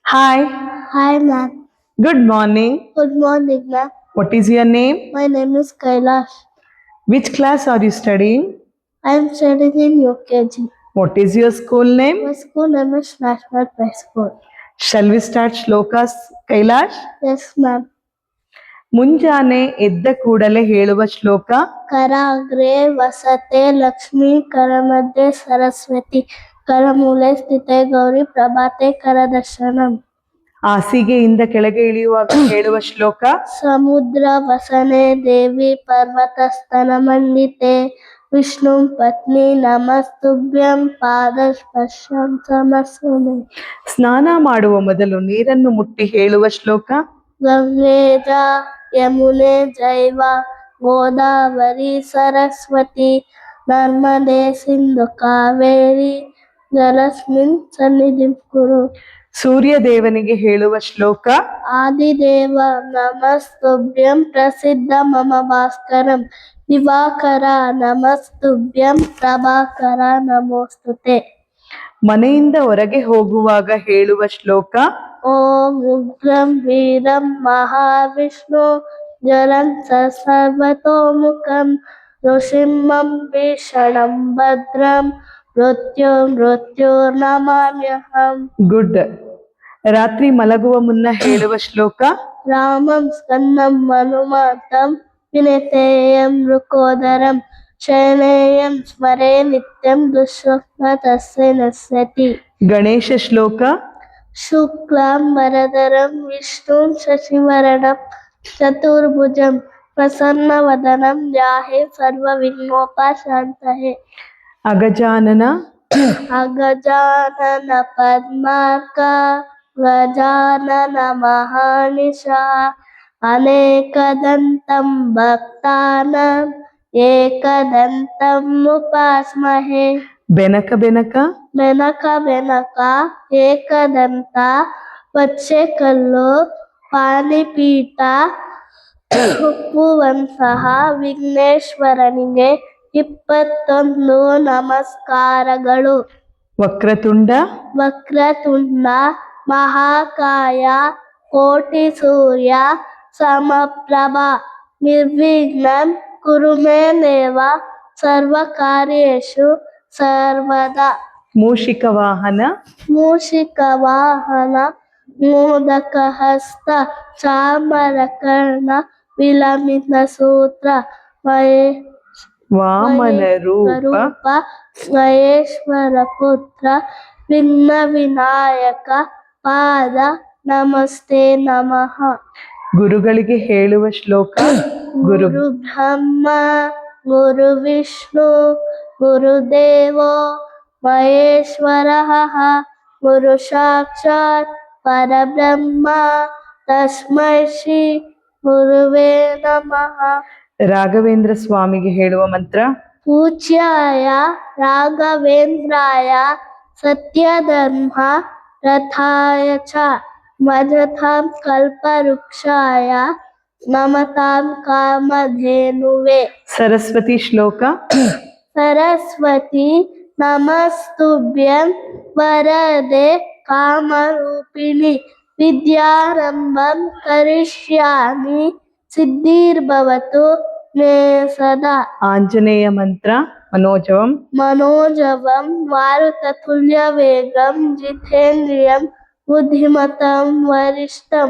Hi, Hi, ma'am. good morning. Good morning, ma'am. What is your name? My name is Kailash. Which class are you studying? I am studying in UKG. What is your school name? My school name is National High School. Shall we start shlokas, Kailash? Yes, ma'am. ಮುಂಜಾನೆ ಎದ್ದ ಕೂಡಲೇ ಹೇಳುವ ಶ್ಲೋಕ Karagre Vasate Lakshmi Karamadhe Saraswati Karamule Sthite Gauri Prabhate Karadarshanam. ಹಾಸಿಗೆಯಿಂದ ಕೆಳಗೆ ಇಳಿಯುವಾಗ ಹೇಳುವ ಶ್ಲೋಕ Samudra Vasane Devi Parvatastana Mandite Vishnu Patni Namastubhyam Padashpasham Samasune. ಸ್ನಾನ ಮಾಡುವ ಮೊದಲು ನೀರನ್ನು ಮುಟ್ಟಿ ಹೇಳುವ ಶ್ಲೋಕ ಗಂಗೇಜ ಯಮುನೆ ಜೈವ ಗೋದಾವರಿ ಸರಸ್ವತಿ ನರ್ಮದೆ ಸಿಂಧು ಕಾವೇರಿ ಜಲಸ್ಮಿನ್ ಸನ್ನಿಧಿಂ ಕುರು. ಸೂರ್ಯ ದೇವನಿಗೆ ಹೇಳುವ ಶ್ಲೋಕ ಆದಿದೇವ ನಮಸ್ತುಭ್ಯಂ ಪ್ರಸಿದ್ಧ ಮಮ ಭಾಸ್ಕರಂ ದಿವಾಕರ ನಮಸ್ತುಭ್ಯಂ ಪ್ರಭಾಕರ ನಮೋಸ್ತುತೆ. ಮನೆಯಿಂದ ಹೊರಗೆ ಹೋಗುವಾಗ ಹೇಳುವ ಶ್ಲೋಕ ಓಂ ಉಗ್ರಂ ವೀರಂ ಮಹಾವಿಷ್ಣು ಜ್ವಲಂತ ಸರ್ವತೋಮುಖಂ ನೃಸಿಂಹಂ ಭೀಷಣಂ ಭದ್ರಂ ಮೃತ್ಯುರ್ನಮಾಮ್ಯಹಂ. ಗುಡ್. ರಾತ್ರಿ ಮಲಗುವ ಮುನ್ನ ಹೇಳುವ ಶ್ಲೋಕ ರಾಮಂ ಸ್ಕಂದಂ ಹನುಮಂತಂ ವಿನತೇಯಂ ಮೃಕೋದರಂ ಶಯನೇಯಂ ಸ್ಮರೇ ನಿತ್ಯಂ ದುಃಸ್ವಪ್ನ ತಸ್ಯ ನಶ್ಯತಿ. ಗಣೇಶ ಶ್ಲೋಕ ಶುಕ್ಲಾಂ ವರದರಂ ವಿಷ್ಣುಂ ಶಶಿವರ್ಣಂ ಚತುರ್ಭುಜಂ ಪ್ರಸನ್ನವದನಂ ಧ್ಯಾಯೇ ಸರ್ವವಿಘ್ನೋಪಶಾಂತಯೇ. ಅಗಜಾನನ ಅಗಜಾನನ ಪದ್ಮಾರ್ಕ ಗಜಾನನ ಮಹಾನಿಶಾ ಅನೇಕದಂತಂ ಭಕ್ತಾನಾಂ ಏಕದಂತಂ ಉಪಾಸ್ಮಹೇ. ಬೆನಕ ಬೆನಕ ಬೆನಕ ಬೆನಕ ಏಕದಂತ ಪಚ್ಚೆಕಲ್ಲು ಪಾಣಿಪೀಠ ಒಪ್ಪುವಂತಹ ವಿಘ್ನೇಶ್ವರನಿಗೆ 21 ನಮಸ್ಕಾರಗಳು. ವಕ್ರತುಂಡ ವಕ್ರತುಂಡ ಮಹಾಕಾಯ ಕೋಟಿ ಸೂರ್ಯ ಸಮಪ್ರಭ ನಿರ್ವಿಘ್ನಂ ಕುರು ಮೇ ದೇವ ಸರ್ವಕಾರ್ಯೇಷು ಸರ್ವದಾ. ಮೂಷಿಕ ವಾಹನ ಮೂಷಿಕ ವಾಹನ ಮೋದಕಹಸ್ತ ಚಾಮರಕರ್ಣ ವಿಲಂಬಿತ ಸೂತ್ರ ವಾಮನ ರೂಪ ಮಹೇಶ್ವರ ಪುತ್ರ ವಿಘ್ನ ವಿನಾಯಕ ಪಾದ ನಮಸ್ತೆ ನಮಃ. ಗುರುಗಳಿಗೆ ಹೇಳುವ ಶ್ಲೋಕ ಗುರು ಗುರು ಬ್ರಹ್ಮ ಗುರು ವಿಷ್ಣು ಗುರುದೇವೋ ಮಹೇಶ್ವರಃ ಗುರು ಸಾಕ್ಷಾತ್ ಪರಬ್ರಹ್ಮ ತಸ್ಮೈ ಶ್ರೀ ಗುರುವೇ ನಮಃ. ರಾಘವೇಂದ್ರ ಸ್ವಾಮಿಗೆ ಹೇಳುವ ಮಂತ್ರ ಪೂಜ್ಯಾಯ ರಾಘವೇಂದ್ರಾಯ ಸತ್ಯಧರ್ಮ ರಥಾಯ ಚ ಭಜತಾಂ ಕಲ್ಪವೃಕ್ಷಾಯ ನಮತಾಂ ಕಾಮಧೇನುವೆ. ಸರಸ್ವತಿ ಶ್ಲೋಕ ಸರಸ್ವತಿ ನಮಸ್ತುಭ್ಯಂ ವರದೆ ಕಾಮರೂಪಿಣಿ ವಿದ್ಯಾರಂಭಂ ಕರಿಷ್ಯಾಮಿ ಸಿದ್ಧಿರ್ಭವತು ಮೇ ಸದಾ. ಆಂಜನೇಯ ಮಂತ್ರ ಮನೋಜವಂ మనోజవం మారుతతుల్య వేగం జితేంద్రియం బుద్ధిమతం వరిష్టం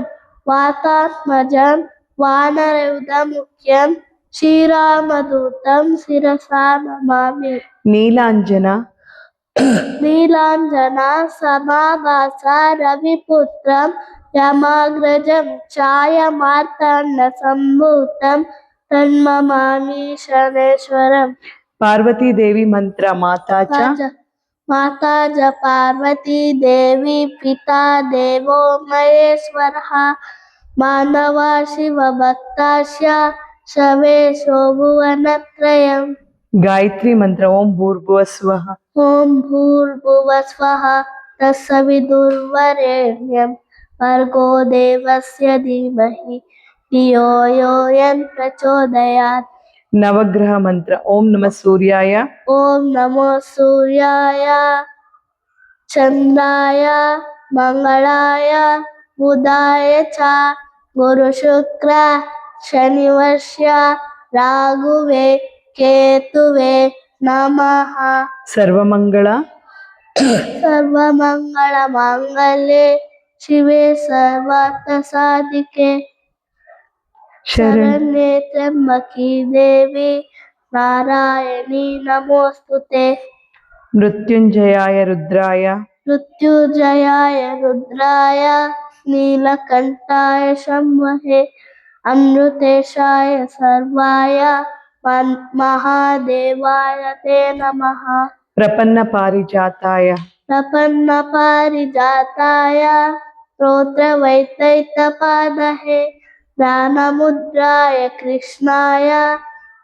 వాతాత్మజం వానరయుధ ముఖ్యం శ్రీరామదూతం శిరసా నమామి. ನೀಲಾಂಜನ నీలాంజన సమాభాస రవిపుత్రం యమాగ్రజం ఛాయ మార్తాండ సంభూతం తన్మమామి శనేశ్వరం. ಪಾರ್ವತಿ ದೇವಿ ಮಂತ್ರ ಮಾತಾಚ माता च पार्वती देवी पिता देवो महेश्वरः मानवा शिवभक्तास्य शवेशो भुवनत्रयम्. ಗಾಯತ್ರಿ ಮಂತ್ರ ಓಂ ಭೂರ್ಭುವ ಸ್ವಃ ॐ भूर्भुवस्वः तत्सवितुर्वरेण्यं भर्गो देवस्य धीमहि धियो यो यन् प्रचोदयात्. ನವಗ್ರಹ ಮಂತ್ರ ಓಂ ನಮ ಸೂರ್ಯಾಯ ಓಂ ನಮೋ ಸೂರ್ಯಾಯ ಚಂದ್ರಾಯ मंगलाय बुधाय च गुरुशुक्र शनिवर्ष्य राघुवे केतुवे नमः। ಸರ್ವಮಂಗಳ सर्वमंगल मांगल्ये शिवे सर्वार्थ साधिके ಶರಣ್ शरण्ये त्र्यंबके देवी नारायणी नमोस्तुते। ಮೃತ್ಯುಂಜಯಾಯ ರುದ್ರಾಯ मृत्युंजयाय रुद्राय नीलकंठाय शंभवे अमृतेशाय सर्वाय महादेवाय ते नमः। ಪ್ರಪನ್ನ ಪಾರಿಜಾತಾಯ प्रपन्न पारिजाताय स्तोत्रवैतैतपादहे ज्ञानमुद्राय कृष्णाय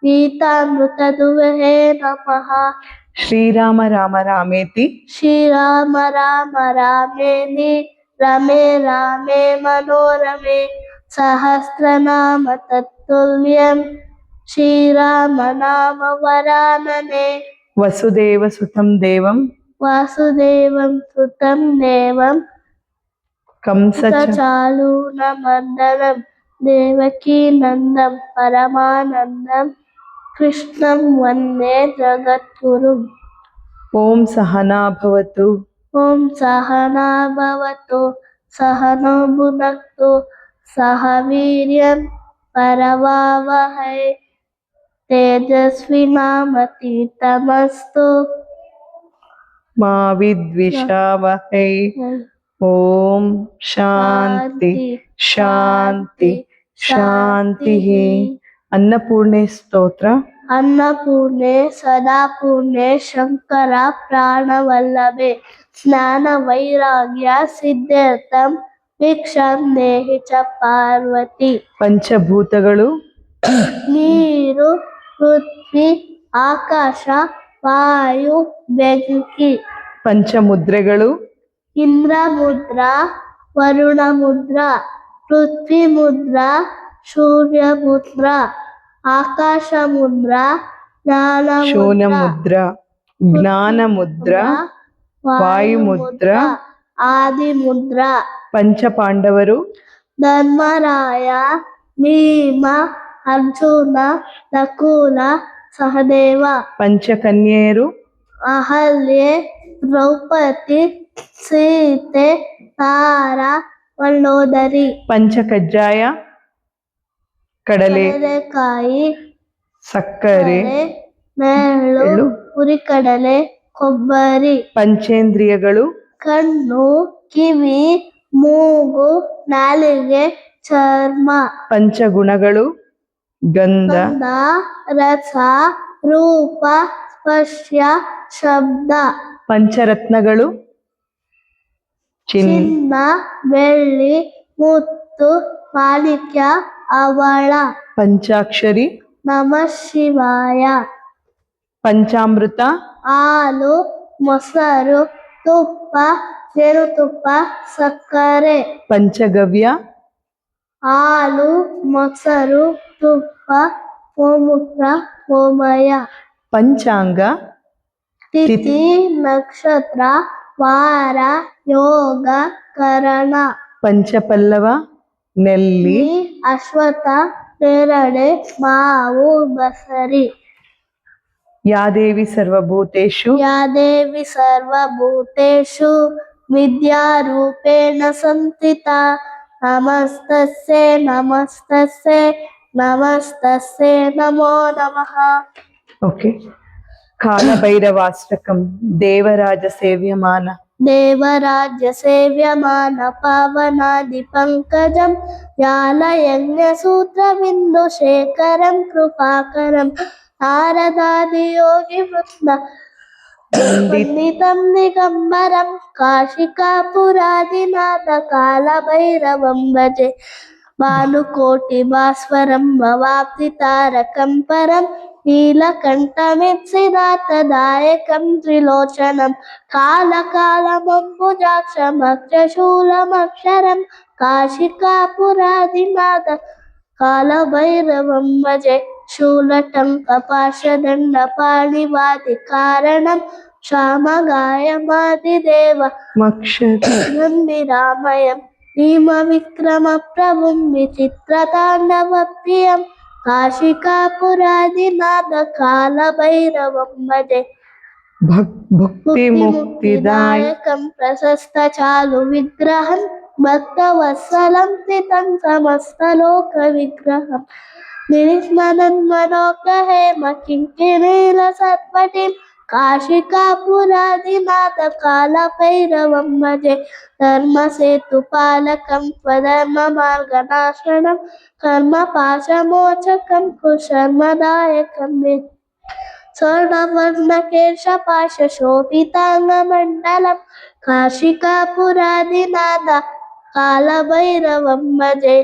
गीतामृतदुहे नमः। ಶ್ರೀರಾಮ ರಾಮ ರಾಮೇತಿ श्रीराम राम रामेति रमे रामे मनोरमे सहस्रनाम तत्तुल्यं श्रीराम नाम वरानने। ವಸುದೇವ ಸುತಂ ದೇವಂ वासुदेवं सुतं देवं ಕಂಸ चालूनमर्दनं देवकी नन्दं परमानन्दं कृष्णं वन्दे जगद्गुरुम्। ಓಂ ಸಹನಾ ಭವತು ॐ सहना भवतु सहनो भुनक्तु सह वीर्यं करवावहै तेजस्विनामतीतमस्तु ಮಾ ವಿದ್ವಿಷಾವಹೈ. ಓಂ ಶಾಂತಿ ಶಾಂತಿ ಶಾಂತಿ. ಅನ್ನಪೂರ್ಣೆ ಸ್ತೋತ್ರ. अन्नपूर्णे सदापूर्णे शंकर प्राणवल्लभे ज्ञान वैराग्य सिद्ध्यर्थं भिक्षं देहि च पार्वती। ಪಂಚಭೂತಗಳು ನೀರು ಪೃಥ್ವಿ ಆಕಾಶ ವಾಯು ಬೆಂಕಿ. ಪಂಚಮುದ್ರೆಗಳು ಇಂದ್ರ ಮುದ್ರಾ ವರುಣ ಮುದ್ರಾ ಪೃಥ್ವಿ ಮುದ್ರಾ ಸೂರ್ಯ ಮುದ್ರಾ ಆಕಾಶ ಮುದ್ರಾ ಜ್ಞಾನ ಶೂನ್ಯ ಮುದ್ರಾ ಜ್ಞಾನ ಮುದ್ರಾ ವಾಯು ಮುದ್ರಾ ಆದಿ ಮುದ್ರಾ. ಪಂಚಪಾಂಡವರು ಧರ್ಮರಾಯ ಭೀಮ ಅರ್ಜುನ ನಕುಲ ಸಹದೇವ. ಪಂಚಕನ್ಯೆಯರು ಅಹಲ್ಯೆ ದ್ರೌಪದಿ ಸೀತೆ ತಾರ ಮಂಡೋದರಿ. ಪಂಚಕಜ್ಜಾಯ ಕಡಲೆಕಾಯಿ ಸಕ್ಕರೆ ಮೆರಳು ಎಳ್ಳು. ಹುರಿಕಡಲೆ ಕೊಬ್ಬರಿ. ಪಂಚೇಂದ್ರಿಯಗಳು ಕಣ್ಣು ಕಿವಿ ಮೂಗು ನಾಲಿಗೆ ಚರ್ಮ. ಪಂಚಗುಣಗಳು ಗಂಧ ಗಂಧ ರಸ ರೂಪ ಸ್ಪರ್ಶ ಶಬ್ದ. ಪಂಚರತ್ನಗಳು ಚಿನ್ನ ಬೆಳ್ಳಿ ಮುತ್ತು ಮಾಣಿಕ್ಯ ಅವಳ. ಪಂಚಾಕ್ಷರಿ ನಮಃ ಶಿವಾಯ. ಪಂಚಾಮೃತ ಹಾಲು ಮೊಸರು ತುಪ್ಪ ಜೇನುತುಪ್ಪ ಸಕ್ಕರೆ. ಪಂಚಗವ್ಯ ಹಾಲು ಮೊಸರು ತುಪ್ಪ ಗೋಮೂತ್ರ ಗೋಮಯ. ಪಂಚಾಂಗ ತಿಥಿ ನಕ್ಷತ್ರ ವಾರ ಯೋಗ ಕರಣ. ಪಂಚಪಲ್ಲವ ನೆಲ್ಲಿ ಅಶ್ವತ್ಥ ನೇರಳೆ ಮಾವು ಬಸರಿ. ಯಾ ದೇವಿ ಸರ್ವಭೂತೇಷು या देवी सर्वभूतेषु विद्यारूपेण संस्थिता नमस्तस्यै नमस्तस्यै नमस्तस्यै नमो नमः. ಓಕೆ. ಕಾಲಭೈರವಾಷ್ಟಕಂ ದೇವರಾಜ ಸೇವ್ಯಮಾನ. देवराज्य सेव्यमान पावनादि पंकजं यालयज्ञसूत्रबिन्दुशेखरं कृपाकरं नारदादि योगी वृन्द वन्दितं दिगम्बरं काशिकापुरादिनाथ कालभैरवं भजे भानुकोटिभास्वरं भवाब्धितारकं परं नीलकण्ठमित्सिदातदायकं त्रिलोचनं कालकालमम्बुजाक्षमक्षशूलमक्षरं काशिकापुरादिनाथ कालभैरवं भजे शूलटङ्कपाशदण्डपाणिवादिकारणं श्यामगायमादिदेव नन्दिरामयं भीमविक्रमप्रभुं विचित्रताण्डवप्रियं काशिकापुरादिनाथ कालभैरवं भजे भुक्तिमुक्तिदायकं प्रशस्तचालुविग्रहं भक्तवत्सलं स्थितं समस्तलोकविग्रहं निरिस्मरन्मनोग्रहेम किङ्किणीलसत्पटिं काशिकापुरादिनाथ कालभैरवं भजे धर्मसेतुपालकं स्वधर्ममार्गनाशनं कर्मपाशमोचकं कुशर्मदायकं स्वर्णवर्णकेशपाशशोभिताङ्गमण्डलं काशिकापुरादिनाथ कालभैरवं भजे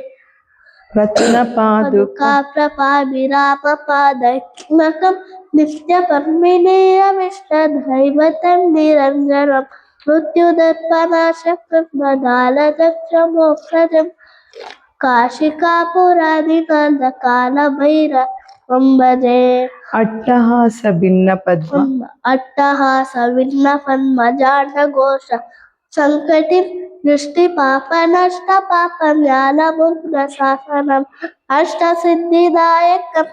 रत्नपादुका प्रपाभिरामपादैक्ष्णकं नित्यपर्मिणीयविष्टदैवतं निरञ्जनं मृत्युदर्पनाशकं मदालदक्षमोक्षजं काशिकापुरादिनाथ कालभैरवं भजे अट्टहास भिन्न पद्म अट्टहास विघ्नपन्मजाण्डघोष संकटिं दृष्टिपापनष्टपापज्ञानमुग्धशासनम् अष्टसिद्धिदायकं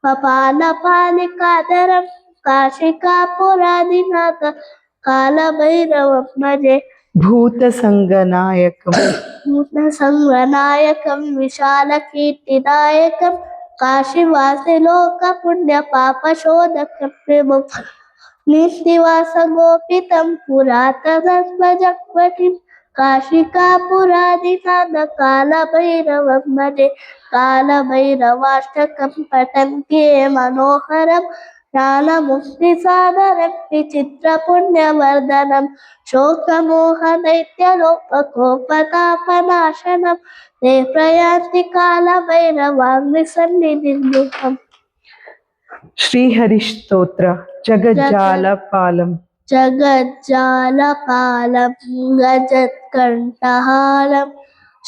कपालपालिकाधरं काशिकापुरादिनाथ कालभैरवं भजे भूतसङ्गनायकं भूतसङ्गनायकं विशालकीर्तिदायकं काशीवासिलोकपुण्यपापशोधकं विभुं निश्चिवासगोपितं पुरातनध्वजक्वटिं काशिकापुरादिनाथ कालभैरवं भजे कालभैरवाष्टकं पठन्ति ये मनोहरं ज्ञानमुक्तिसाधनं विचित्रपुण्यवर्धनं शोकमोहदैत्यलोककोपतापनाशनं ते प्रयान्ति कालभैरवाग्निसन्निधिं श्रीहरिस्तोत्र जगज्जालपालं जगज्जालपालं गजत्कण्ठहालं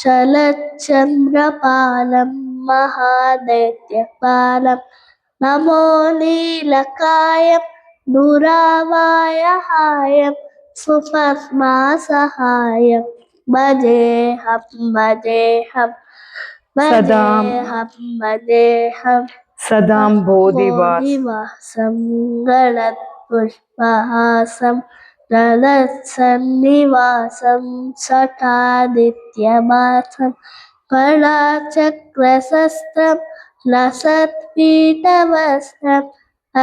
शरच्चन्द्रपालं महादैत्यपालं नमो नीलकायं दुरावायहायं सुपद्मासहायं भजेऽहं भजेऽहं भजेऽहं सदाम्बोधिवासं गलत्पुष्पहासं ललत्सन्निवासं शठादित्यभासं कलाचक्रशस्त्रं लसत्पीठवस्त्रम्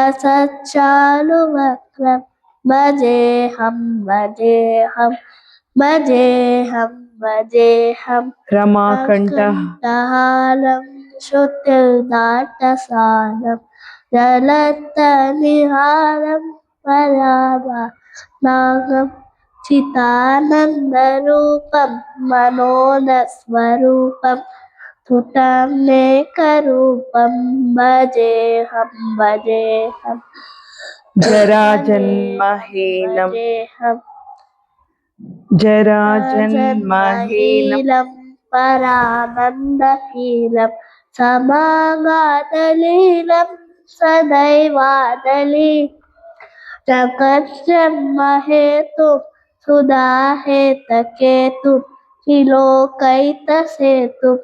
असच्चालुवक्त्रं भजेऽहं भजेऽहं भजेऽहं भजेऽहं रमाकण्ठः श्रुतिर्दाटसानं जलत्तनिहारं पराभानागं चितानन्दरूपं मनोदस्वरूपं तुतं नेकरूपं भजेऽहं भजेऽहं जराजन्महीनं जराजन्महीनं परानन्दकीलं समागातलीलं सदैवादली जगज्जन्महेतुं सुधाहेतकेतुं त्रिलोकैकसेतुं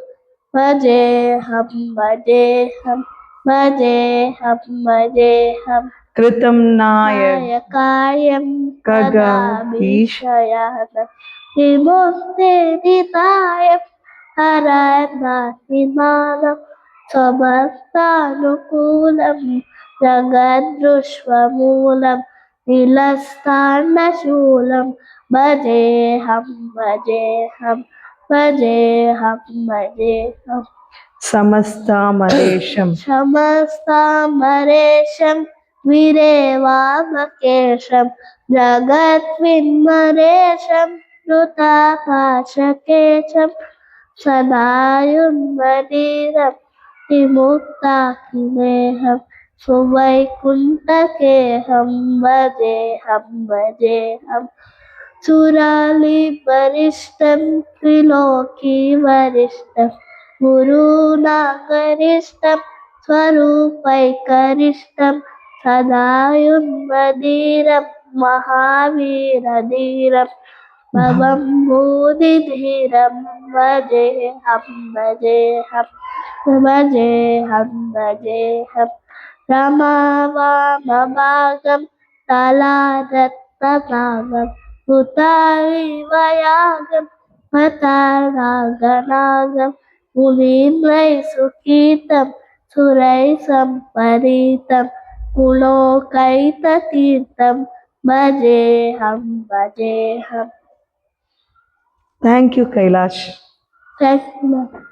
भजेऽहं भजेऽहं भजेऽहं भजेऽहं कृतं नायकायं खगाभीषयान विमुक्तिदितायं हरनाथिमानं समस्तानुकूलं जगदृष्वमूलं नीलस्थानशूलं भजेऽहं भजेऽहं भजेऽहं भजेऽहं समस्तामरेशं समस्तामरेशं वीरेवामकेशं जगद्विन्मरेशं कृतापाशकेशं सदायुन्मदीरं विमुक्ताखिलेहं सुवैकुण्ठकेहं भजेऽहं भजेऽहं सुरालिवरिष्ठं त्रिलोकीवरिष्ठं गुरुनागरिष्ठं स्वरूपैकरिष्ठं सदायुन्मदीरं महावीरधीरं भवं भूतिधीरं भजेऽहं भजेऽहं रमावामभागं तलादत्तभागं हुताविवयागं हतारागनागं मुनीन्द्रैः सुकीर्तं सुरैः सम्परीतं पुलोकैततीर्थं भजेऽहं thank you Kailash. Thank you.